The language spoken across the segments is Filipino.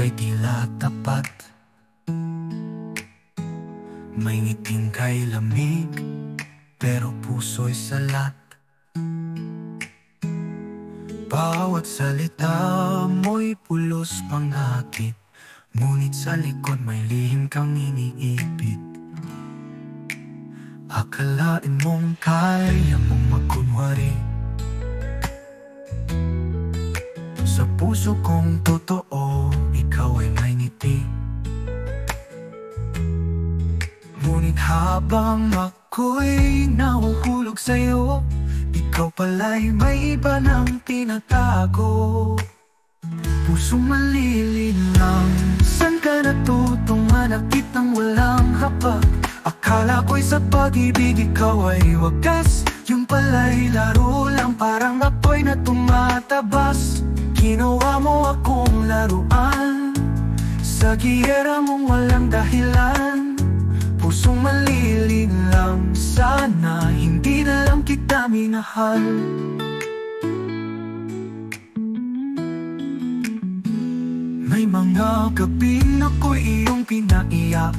ay tila tapat. May ngiting kay lamig, pero puso'y salat. Bawat salita mo'y pulos pangakit, ngunit sa likod may lihim kang iniipit. Akalain mong kaya mong magkunwari, sa puso kong totoo, ikaw ay may ngiti. Ngunit habang ako'y nahuhulog sa'yo, ikaw pala'y may iba nang tinatago. Pusong malilinlang, saan ka natutong manakit ng walang hapag? Akala ko'y sa pag-ibig ikaw ay wagas, yung pala'y laro lang, parang apoy na tumatabas. Ginawa mo akong laruan, sa giyera mong walang dahilan. Pusong malilinlang, sana hindi na lang kita minahal. May mga gabing ako'y iyong pinaiyak,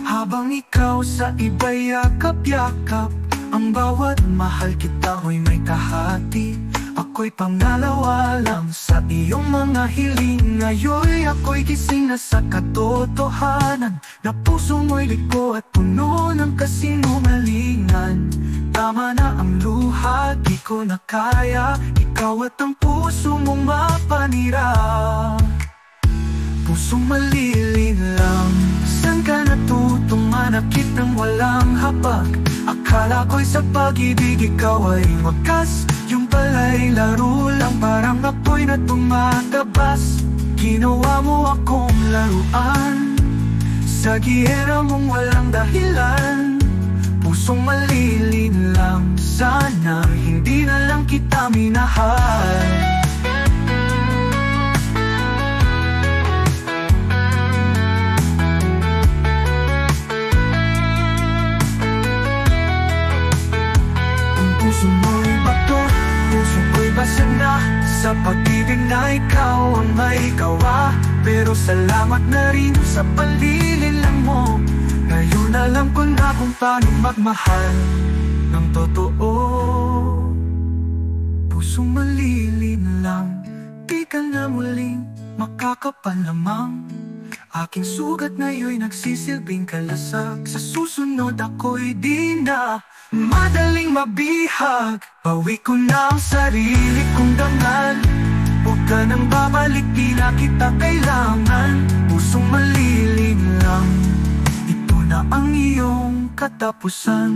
habang ikaw sa iba'y yakap-yakap. Ang bawat mahal kita mo'y may kahati, ako'y pangalawa lang sa iyong mga hiling. Ngayon ako'y gising na sa katotohanan, na puso mo'y liko at puno ng kasinungalingan. Tama na ang luha, di ko na kaya, ikaw at ang puso mong mapanira. Pusong malilinlang, saan ka natutong manakit ng walang habag? Akala ko'y sa pag-ibig ikaw ay wagas, yung pala'y laro lang, parang apoy na tumatabas. Ginawa mo akong laruan, sa giyera mong walang dahilan. Pusong malilinlang, sana hindi na lang kita minahal. Puso mo'y bato, puso ko'y basag na, sa pag-ibig na ikaw ang may gawa. Pero salamat na rin sa panlilinlang mo, ngayon alam ko na kung paano magmahal ng totoo. Pusong malilinlang, di ka na muling makakapal lamang. Aking sugat ngayon'y nagsisilbing kalasag, sa susunod ako'y di na madaling mabihag. Bawi ko na ang sarili kong dangal, huwag ka nang babalik, di na kita kailangan. Pusong malilinlang, ito na ang iyong katapusan.